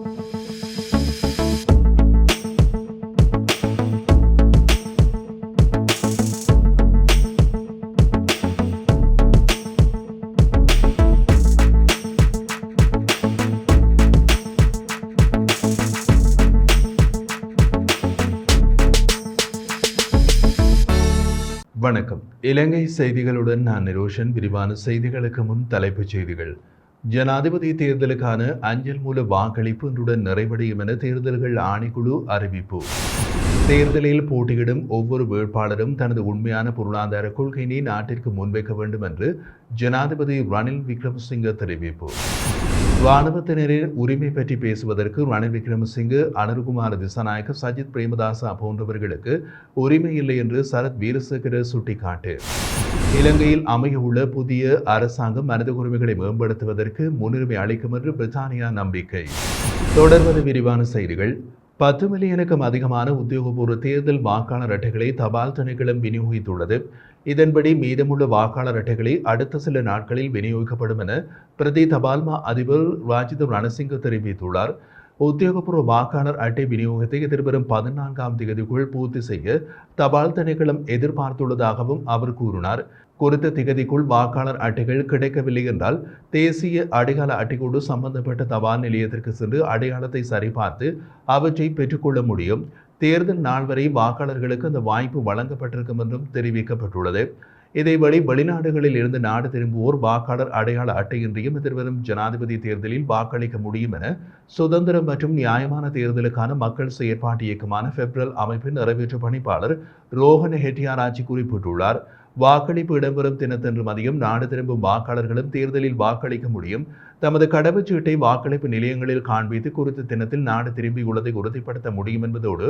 வணக்கம். இலங்கை செய்திகளுடன் நான் நிரோஷன். விரிவான செய்திகளுக்கு முன் தலைப்புச் செய்திகள். ஜனாதிபதி தேர்தலுக்கான அஞ்சல் மூல வாக்களிப்பு இன்றுடன் நிறைவடையும் என தேர்தல்கள் ஆணைக்குழு அறிவிப்பு. தேர்தலில் போட்டியிடும் ஒவ்வொரு வேட்பாளரும் தனது உண்மையான பொருளாதார கொள்கையினை நாட்டிற்கு முன்வைக்க வேண்டும் என்று ஜனாதிபதி ரணில் விக்ரமசிங்க தெரிவிப்பு. இராணுவத்தினரின் உரிமை பற்றி பேசுவதற்கு ரணில் விக்ரமசிங்க, அனுர்குமார திசாநாயக்க, சஜித் பிரேமதாச போன்றவர்களுக்கு உரிமை இல்லை என்று சரத் வீரசேகர சுட்டிக்காட்டு. இலங்கையில் அமைய உள்ள புதிய அரசாங்கம் மனித உரிமைகளை மேம்படுத்துவதற்கு முன்னுரிமை அளிக்கும் என்று பிரித்தானியா நம்பிக்கை. தொடர்வது விரிவான செய்திகள். 10 மில்லியனுக்கும் அதிகமான உத்தியோகபூர்வ தேர்தல் வாக்காளர் அட்டைகளை தபால் திணைக்களம் விநியோகித்துள்ளது. இதன்படி மீதமுள்ள வாக்காளர் அட்டைகளை அடுத்த சில நாட்களில் விநியோகிக்கப்படும் என பிரதி தபால் மா அதிபர் ராஜித ரணசிங்க தெரிவித்துள்ளார். உத்தியோகபூர்வ வாக்காளர் அட்டை விநியோகத்தை எதிர்வரும் 14ஆம் தேதிக்குள் பூர்த்தி செய்ய தபால் திணைக்களம் எதிர்பார்த்துள்ளதாகவும் அவர் கூறினார். குறித்த திகதிக்குள் வாக்காளர் அட்டைகள் கிடைக்கவில்லை என்றால் தேசிய அடையாள அட்டையோடு சம்பந்தப்பட்ட தபால் நிலையத்திற்கு சென்று அடையாளத்தை சரிபார்த்து அவற்றை பெற்றுக்கொள்ள முடியும். தேர்தல் நாள் வரை வாக்காளர்களுக்கு அந்த வாய்ப்பு வழங்கப்பட்டிருக்கும் என்றும் தெரிவிக்கப்பட்டுள்ளது. இதேவழி வெளிநாடுகளில் இருந்து நாடு திரும்புவோர் வாக்காளர் அடையாள அட்டையின்றியும் எதிர்வரும் ஜனாதிபதி தேர்தலில் வாக்களிக்க முடியும் என சுதந்திரம் மற்றும் நியாயமான தேர்தலுக்கான மக்கள் செயற்பாட்டு இயக்கமான பெப்ரல் அமைப்பின் நிறைவேற்று பணிப்பாளர் ரோஹன ஹெட்டியாராச்சி குறிப்பிட்டுள்ளார். வாக்களிப்பு இடம்பெறும் தினத்தன்று மதியம் நாடு திரும்பும் வாக்காளர்களும் தேர்தலில் வாக்களிக்க முடியும். தமது கடவுச்சீட்டை வாக்களிப்பு நிலையங்களில் காண்பித்து குறித்த தினத்தில் நாடு திரும்பியுள்ளதை உறுதிப்படுத்த முடியும் என்பதோடு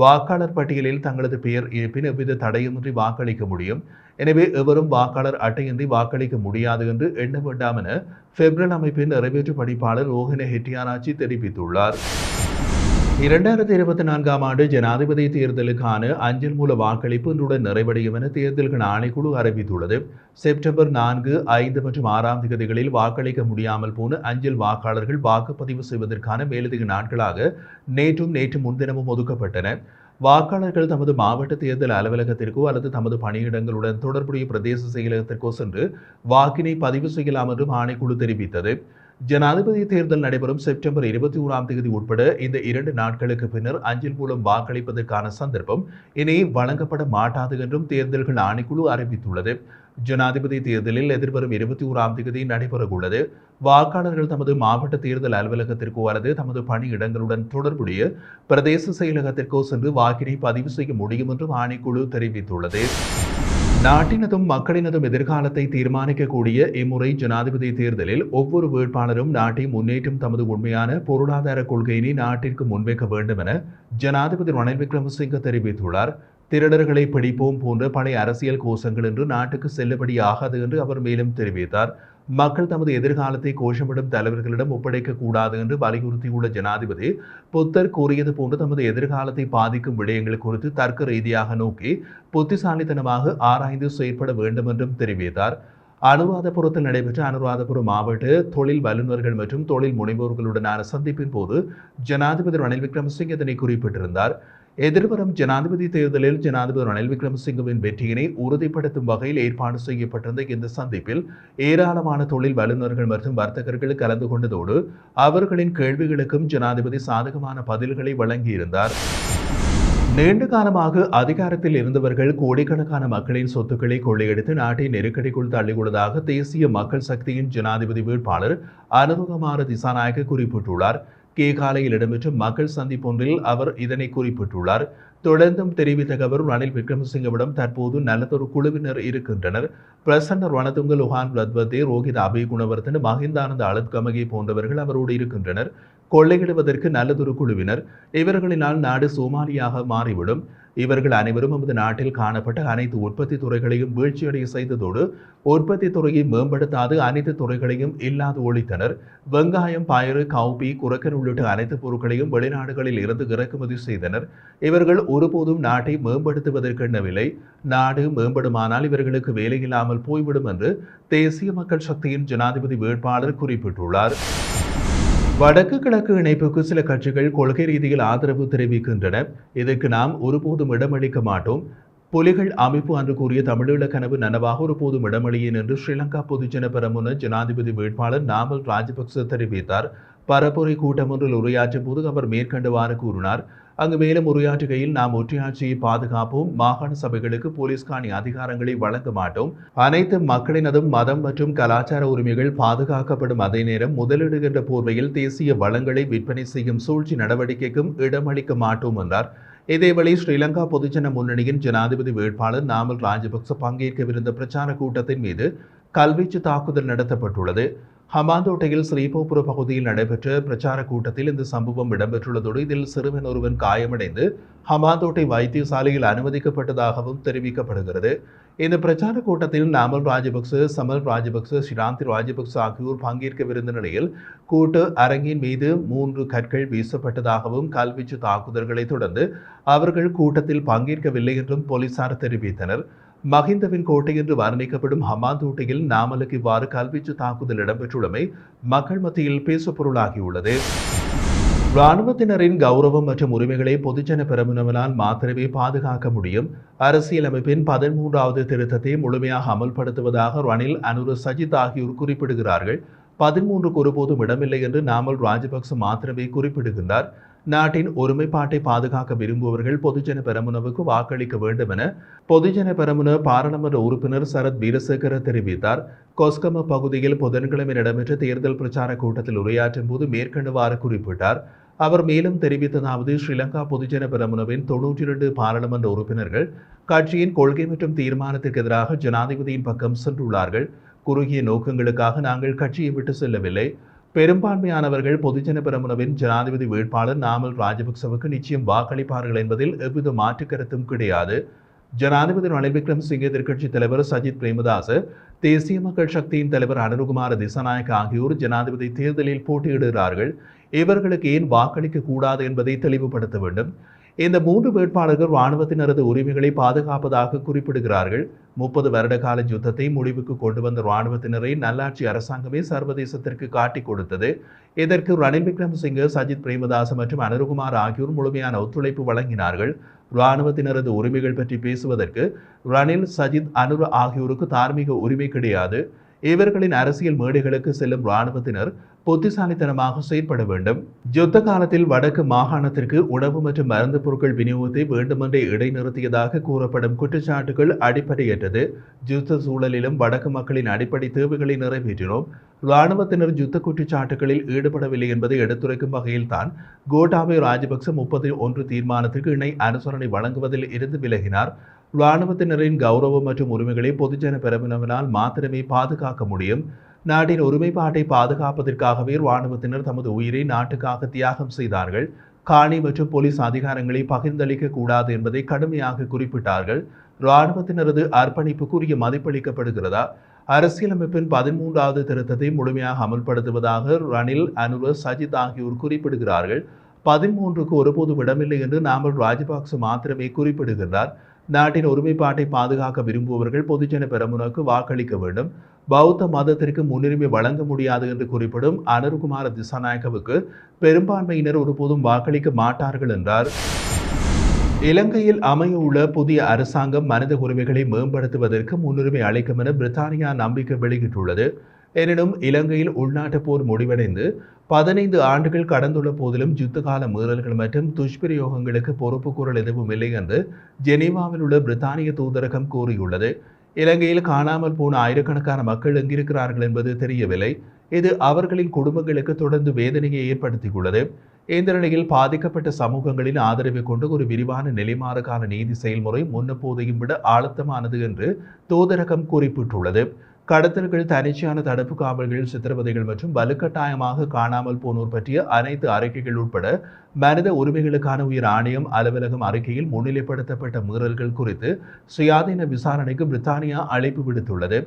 வாக்காளர் பட்டியலில் தங்களது பெயர் இருப்பின் எவ்வித தடையுமின்றி வாக்களிக்க முடியும். எனவே எவரும் வாக்காளர் அட்டையின்றி வாக்களிக்க முடியாது என்று எண்ண வேண்டாம் என பெப்ரல் அமைப்பின் நிறைவேற்று பணிப்பாளர் ரோஹன ஹெட்டியாராச்சி தெரிவித்துள்ளார். 2024ஆம் ஆண்டு ஜனாதிபதி தேர்தலுக்கான அஞ்சல் மூல வாக்களிப்பு இன்றுடன் நிறைவடையும் என தேர்தல்கள் ஆணைக்குழு அறிவித்துள்ளது. செப்டம்பர் 4, 5 மற்றும் 6ஆம் தேதிகளில் வாக்களிக்க முடியாமல் போன அஞ்சல் வாக்காளர்கள் வாக்குப்பதிவு செய்வதற்கான மேலதிக நாட்களாக நேற்று முன்தினமும் ஒதுக்கப்பட்டன. வாக்காளர்கள் தமது மாவட்ட தேர்தல் அலுவலகத்திற்கோ அல்லது தமது பணியிடங்களுடன் தொடர்புடைய பிரதேச செயலகத்திற்கோ சென்று வாக்கினை பதிவு செய்யலாம் என்றும் ஆணைக்குழு தெரிவித்தது. ஜனாதிபதி தேர்தல் நடைபெறும் செப்டம்பர் 21ஆம் தேதி உட்பட இந்த 2 நாட்களுக்கு பின்னர் அஞ்சல் மூலம் வாக்களிப்பதற்கான சந்தர்ப்பம் இனி வழங்கப்பட மாட்டாது என்றும் தேர்தல்கள் ஆணைக்குழு அறிவித்துள்ளது. ஜனாதிபதி தேர்தலில் எதிர்வரும் 21ஆம் தேதி நடைபெறவுள்ளது. வாக்காளர்கள் தமது மாவட்ட தேர்தல் அலுவலகத்திற்கோ அல்லது தமது பணியிடங்களுடன் தொடர்புடைய பிரதேச செயலகத்திற்கோ சென்று வாக்கினை பதிவு செய்ய முடியும் என்றும் ஆணைக்குழு தெரிவித்துள்ளது. நாட்டினதும் மக்களினதும் எதிர்காலத்தை தீர்மானிக்கக்கூடிய இம்முறை ஜனாதிபதி தேர்தலில் ஒவ்வொரு வேட்பாளரும் நாட்டை முன்னேற்றும் தமது உண்மையான பொருளாதார கொள்கையினை நாட்டிற்கு முன்வைக்க வேண்டும் என ஜனாதிபதி ரணில் விக்ரமசிங்க தெரிவித்துள்ளார். திருடர்களை பிடிப்போம் போன்ற பழைய அரசியல் கோஷங்கள் என்று நாட்டுக்கு செல்லுபடியாகாது என்று அவர் மேலும் தெரிவித்தார். மக்கள் தமது எதிர்காலத்தை கோஷமிடும் தலைவர்களிடம் ஒப்படைக்க கூடாது என்று வலியுறுத்தியுள்ள ஜனாதிபதி புத்தர் கூறியது போன்று தமது எதிர்காலத்தை பாதிக்கும் விடயங்கள் குறித்து தர்க்க ரீதியாக நோக்கி புத்திசாலித்தனமாக ஆராய்ந்து செயற்பட வேண்டும் என்றும் தெரிவித்தார். அனுராதபுரத்தில் நடைபெற்ற அனுராதபுரம் மாவட்ட தொழில் வல்லுநர்கள் மற்றும் தொழில் முனைவோர்களுடனான சந்திப்பின் போது ஜனாதிபதி ரணில் விக்ரமசிங்க இதனை குறிப்பிட்டிருந்தார். எதிர்வரும் ஜனாதிபதி தேர்தலில் ஜனாதிபதி ரணில் விக்ரமசிங்கவின் வெற்றியினை உறுதிப்படுத்தும் வகையில் ஏற்பாடு செய்யப்பட்டிருந்த இந்த சந்திப்பில் ஏராளமான தொழில் வல்லுநர்கள் மற்றும் வர்த்தகர்கள் கலந்து கொண்டதோடு அவர்களின் கேள்விகளுக்கும் ஜனாதிபதி சாதகமான பதில்களை வழங்கியிருந்தார். நீண்ட காலமாக அதிகாரத்தில் இருந்தவர்கள் கோடிக்கணக்கான மக்களின் சொத்துக்களை கொள்ளையடித்து நாட்டை நெருக்கடிக்குள் தள்ளியுள்ளதாக தேசிய மக்கள் சக்தியின் ஜனாதிபதி வேட்பாளர் அனுர்குமார திசாநாயக்க குறிப்பிட்டுள்ளார். கேகாலையில் இடம்பெற்ற மக்கள் சந்திப்பொன்றில் அவர் இதனை குறிப்பிட்டுள்ளார். தொடர்ந்தும் தெரிவித்த அவர் ரணில் விக்ரமசிங்கவிடம் தற்போது நல்லதொரு குழுவினர் இருக்கின்றனர். பிரசன்ன ரணதுங்க லுஹான் ரத்வதே, ரோஹித் அபய் குணவர்தன, மஹிந்தானந்த அழுத்கமகே போன்றவர்கள் அவரோடு இருக்கின்றனர். கொள்ளையிடுவதற்கு நல்லதொரு குழுவினர். இவர்களினால் நாடு சோமாலியாக மாறிவிடும். இவர்கள் அனைவரும் நமது நாட்டில் காணப்பட்ட அனைத்து உற்பத்தி துறைகளையும் வீழ்ச்சியடைய செய்ததோடு உற்பத்தி துறையை மேம்படுத்தாது அனைத்து துறைகளையும் இல்லாது ஒழித்தனர். வெங்காயம், பயறு, கவுப்பி, குரக்கன் உள்ளிட்ட அனைத்து பொருட்களையும் வெளிநாடுகளில் இருந்து இறக்குமதி செய்தனர். இவர்கள் ஒருபோதும் நாட்டை மேம்படுத்துவதற்கெண்ணவில்லை. நாடு மேம்படுமானால் இவர்களுக்கு வேலையில்லாமல் போய்விடும் என்று தேசிய மக்கள் சக்தியின் ஜனாதிபதி வேட்பாளர் குறிப்பிட்டுள்ளார். வடக்கு கிழக்கு இணைப்புக்கு சில கட்சிகள் கொள்கை ரீதியில் ஆதரவு தெரிவிக்கின்றன. இதற்கு நாம் ஒருபோதும் இடமளிக்க மாட்டோம். புலிகள் அமைப்பு அன்று கூறிய தமிழீழ கனவு நனவாக ஒருபோதும் இடமளியேன் என்று ஸ்ரீலங்கா பொதுஜன பெரமுன ஜனாதிபதி வேட்பாளர் நாமல் ராஜபக்ச தெரிவித்தார். பரப்புரை கூட்டம் ஒன்றில் உரையாற்றும் போது அவர் மேற்கண்டவாறு கூறினார். அங்கு மேலும் உரையாற்றுகையில், நாம் ஒற்றையாட்சியை பாதுகாப்போம், மாகாண சபைகளுக்கு போலீஸ் காணி அதிகாரங்களை வழங்க மாட்டோம், அனைத்து மக்களினதும் மதம் மற்றும் கலாச்சார உரிமைகள் பாதுகாக்கப்படும், அதே நேரம் முதலீடு என்ற போர்வையில் தேசிய வளங்களை விற்பனை செய்யும் சூழ்ச்சி நடவடிக்கைக்கும் இடமளிக்க மாட்டோம் என்றார். இதேவேளை ஸ்ரீலங்கா பொதுஜன முன்னணியின் ஜனாதிபதி வேட்பாளர் நாமல் ராஜபக்ச பங்கேற்கவிருந்த பிரச்சார கூட்டத்தின் மீது கல்வீச்சு தாக்குதல் நடத்தப்பட்டுள்ளது. ஹமாந்தோட்டையில் ஸ்ரீபோபுர பகுதியில் நடைபெற்ற பிரச்சார கூட்டத்தில் இந்த சம்பவம் இடம்பெற்றுள்ளதோடு இதில் சிறுவன் ஒருவன் காயமடைந்து ஹமாந்தோட்டை வைத்தியசாலையில் அனுமதிக்கப்பட்டதாகவும் தெரிவிக்கப்படுகிறது. இந்த பிரச்சார கூட்டத்தில் நாமல் ராஜபக்ச, சமல் ராஜபக்ச, ஷிராந்தி ராஜபக்ச ஆகியோர் பங்கேற்கவிருந்த நிலையில் கூட்டு அரங்கின் மீது 3 கற்கள் வீசப்பட்டதாகவும் கல்வீச்சு தாக்குதல்களை தொடர்ந்து அவர்கள் கூட்டத்தில் பங்கேற்கவில்லை என்றும் போலீசார் தெரிவித்தனர். மஹிந்தவின் கோட்டை என்று வர்ணிக்கப்படும் ஹமாந்தோட்டையில் நாமலுக்கு இவ்வாறு கல்வீச்சு தாக்குதல் இடம்பெற்றுள்ளமை மக்கள் மத்தியில் பேசுபொருளாகியுள்ளது. இராணுவத்தினரின் கௌரவம் மற்றும் உரிமைகளை பொதுஜன பெரமுனவனால் மாத்திரமே பாதுகாக்க முடியும். அரசியலமைப்பின் 13வது திருத்தத்தை முழுமையாக அமல்படுத்துவதாக ரணில், அனுர, சஜித் ஆகியோர் குறிப்பிடுகிறார்கள். 13க்கு ஒருபோதும் இடமில்லை என்று நாமல் ராஜபக்ச மாத்திரமே குறிப்பிடுகின்றார். நாட்டின் ஒருமைப்பாட்டை பாதுகாக்க விரும்புபவர்கள் பொதுஜன பெரமுனவுக்கு வாக்களிக்க வேண்டும் என பொதுஜன பெரமுன பாராளுமன்ற உறுப்பினர் சரத் வீரசேகர தெரிவித்தார். கொஸ்கம பகுதியில் புதன்கிழமை நடைபெற்ற தேர்தல் பிரச்சார கூட்டத்தில் உரையாற்றும் போது மேற்கண்டவாறு குறிப்பிட்டார். அவர் மேலும் தெரிவித்ததாவது, ஸ்ரீலங்கா பொதுஜன பெரமுனவின் 92 பாராளுமன்ற உறுப்பினர்கள் கட்சியின் கொள்கை மற்றும் தீர்மானத்திற்கு எதிராக ஜனாதிபதியின் பக்கம் சென்றுள்ளார்கள். குறுகிய நோக்கங்களுக்காக நாங்கள் கட்சியை விட்டு செல்லவில்லை. பெரும்பான்மையானவர்கள் பொதுஜன பெரமுனவின் ஜனாதிபதி வேட்பாளர் நாமல் ராஜபக்சவுக்கு நிச்சயம் வாக்களிப்பார்கள் என்பதில் எவ்வித மாற்று கருத்தும் கிடையாது. ஜனாதிபதி ரணில் விக்ரமசிங்கே, எதிர்க்கட்சித் தலைவர் சஜித் பிரேமதாச, தேசிய மக்கள் சக்தியின் தலைவர் அனுருகுமார திசாநாயக்க ஆகியோர் ஜனாதிபதி தேர்தலில் போட்டியிடுகிறார்கள். இவர்களுக்கு ஏன் வாக்களிக்க கூடாது என்பதை தெளிவுபடுத்த வேண்டும். இந்த 3 வேட்பாளர்கள் இராணுவத்தினரது உரிமைகளை பாதுகாப்பதாக குறிப்பிடுகிறார்கள். 30 வருட கால யுத்தத்தை முடிவுக்கு கொண்டு வந்த இராணுவத்தினரை நல்லாட்சி அரசாங்கமே சர்வதேசத்திற்கு காட்டிக் கொடுத்தது. இதற்கு ரணில் விக்ரமசிங்கே, சஜித் பிரேமதாச மற்றும் அனுருகுமார் ஆகியோர் முழுமையான ஒத்துழைப்பு வழங்கினார்கள். இராணுவத்தினரது உரிமைகள் பற்றி பேசுவதற்கு ரணில், சஜித், அனுர ஆகியோருக்கு தார்மீக உரிமை கிடையாது. இவர்களின் அரசியல் மேடைகளுக்கு செல்லும் இராணுவத்தினர் புத்திசாலித்தனமாக செயற்பட வேண்டும். யுத்த காலத்தில் வடக்கு மாகாணத்திற்கு உணவு மற்றும் மருந்து பொருட்கள் விநியோகத்தை வேண்டுமென்றே இடைநிறுத்தியதாக கூறப்படும் குற்றச்சாட்டுகள் அடிப்படையற்றது. யுத்த சூழலிலும் வடக்கு மக்களின் அடிப்படை தேவைகளை நிறைவேற்றினோம். இராணுவத்தினர் யுத்த குற்றச்சாட்டுகளில் ஈடுபடவில்லை என்பதை எடுத்துரைக்கும் வகையில்தான் கோட்டாபய ராஜபக்ச 31 தீர்மானத்திற்கு இணை அனுசரணை வழங்குவதில் இருந்து விலகினார். இராணுவத்தினரின் கௌரவம் மற்றும் உரிமைகளை பொதுஜன பெரமுனவினால் மாத்திரமே பாதுகாக்க முடியும். நாட்டின் ஒருமைப்பாட்டை பாதுகாப்பதற்காகவே இராணுவத்தினர் தமது உயிரை நாட்டுக்காக தியாகம் செய்தார்கள். காணி மற்றும் போலீஸ் அதிகாரங்களை பகிர்ந்தளிக்க கூடாது என்பதை கடுமையாக குறிப்பிட்டார்கள். இராணுவத்தினரது அர்ப்பணிப்புக்குரிய மதிப்பளிக்கப்படுகிறதா? அரசியலமைப்பின் 13வது திருத்தத்தை முழுமையாக அமல்படுத்துவதாக ரணில், அனுர, சஜித் ஆகியோர் குறிப்பிடுகிறார்கள். 13க்கு ஒருபோதும் இடமில்லை என்று நாமல் ராஜபக்ச மாத்திரமே குறிப்பிடுகின்றார். நாட்டின் ஒருமைப்பாட்டை பாதுகாக்க விரும்புபவர்கள் பொதுஜன பெரமுனவுக்கு வாக்களிக்க வேண்டும். பௌத்த மதத்திற்கு முன்னுரிமை வழங்க முடியாது என்று குறிப்பிடும் அனுருகுமார திசாநாயக்கவுக்கு பெரும்பான்மையினர் ஒருபோதும் வாக்களிக்க மாட்டார்கள் என்றார். இலங்கையில் அமைய உள்ள புதிய அரசாங்கம் மனித உரிமைகளை மேம்படுத்துவதற்கு முன்னுரிமை அளிக்கும் என பிரித்தானியா நம்பிக்கை வெளியிட்டுள்ளது. எனினும் இலங்கையில் உள்நாட்டு போர் முடிவடைந்து 15 ஆண்டுகள் கடந்துள்ள போதிலும் யுத்தகால மீறல்கள் மற்றும் துஷ்பிரயோகங்களுக்கு பொறுப்பு கூறல் எதுவும் இல்லை என்று ஜெனீவாவில் உள்ள பிரித்தானிய தூதரகம் கூறியுள்ளது. இலங்கையில் காணாமல் போன ஆயிரக்கணக்கான மக்கள் எங்கிருக்கிறார்கள் என்பது தெரியவில்லை. இது அவர்களின் குடும்பங்களுக்கு தொடர்ந்து வேதனையை ஏற்படுத்தியுள்ளது. இந்த நிலையில் பாதிக்கப்பட்ட சமூகங்களின் ஆதரவை கொண்டு ஒரு விரிவான நிலைமாறு கால நீதி செயல்முறை முன்னெப்போதையும் விட ஆழத்தமானது என்று தூதரகம் குறிப்பிட்டுள்ளது. கடத்தல்கள், தனிச்சையான தடுப்பு காவல்கள், சித்திரவதைகள் மற்றும் வலுக்கட்டாயமாக காணாமல் போனோர் பற்றிய அனைத்து அறிக்கைகள் உட்பட மனித உரிமைகளுக்கான உயர் ஆணையம் அலுவலகம் அறிக்கையில் முன்னிலைப்படுத்தப்பட்ட மீறல்கள் குறித்து சுயாதீன விசாரணைக்கு பிரித்தானியா அழைப்பு விடுத்துள்ளது.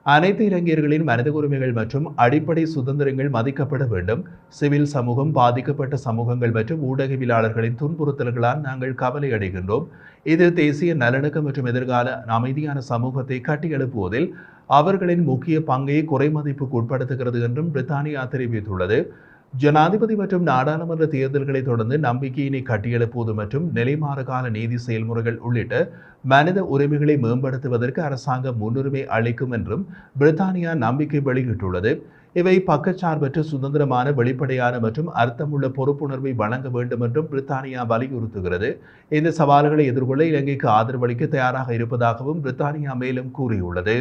அனைத்து இலங்கையர்களின் மனித உரிமைகள் மற்றும் அடிப்படை சுதந்திரங்கள் மதிக்கப்பட வேண்டும். சிவில் சமூகம், பாதிக்கப்பட்ட சமூகங்கள் மற்றும் ஊடகவியலாளர்களின் துன்புறுத்தல்களால் நாங்கள் கவலை அடைகின்றோம். இது தேசிய நல்லிணக்கம் மற்றும் எதிர்கால அமைதியான சமூகத்தை கட்டியெழுப்புவதில் அவர்களின் முக்கிய பங்கை குறைமதிப்புக்கு உட்படுத்துகிறது என்றும் பிரித்தானியா தெரிவித்துள்ளது. ஜனாதிபதி மற்றும் நாடாளுமன்ற தேர்தல்களை தொடர்ந்து நம்பிக்கையினை கட்டியெழுப்புவது மற்றும் நிலைமாறுகால நீதி செயல்முறைகள் உள்ளிட்ட மனித உரிமைகளை மேம்படுத்துவதற்கு அரசாங்கம் முன்னுரிமை அளிக்கும் என்றும் பிரித்தானியா நம்பிக்கை வெளியிட்டுள்ளது. இவை பக்கச்சார்பற்ற சுதந்திரமான வெளிப்படையான மற்றும் அர்த்தமுள்ள பொறுப்புணர்வை வழங்க வேண்டும் என்றும் பிரித்தானியா வலியுறுத்துகிறது. இந்த சவால்களை எதிர்கொள்ள இலங்கைக்கு ஆதரவளிக்க தயாராக இருப்பதாகவும் பிரித்தானியா மேலும் கூறியுள்ளது.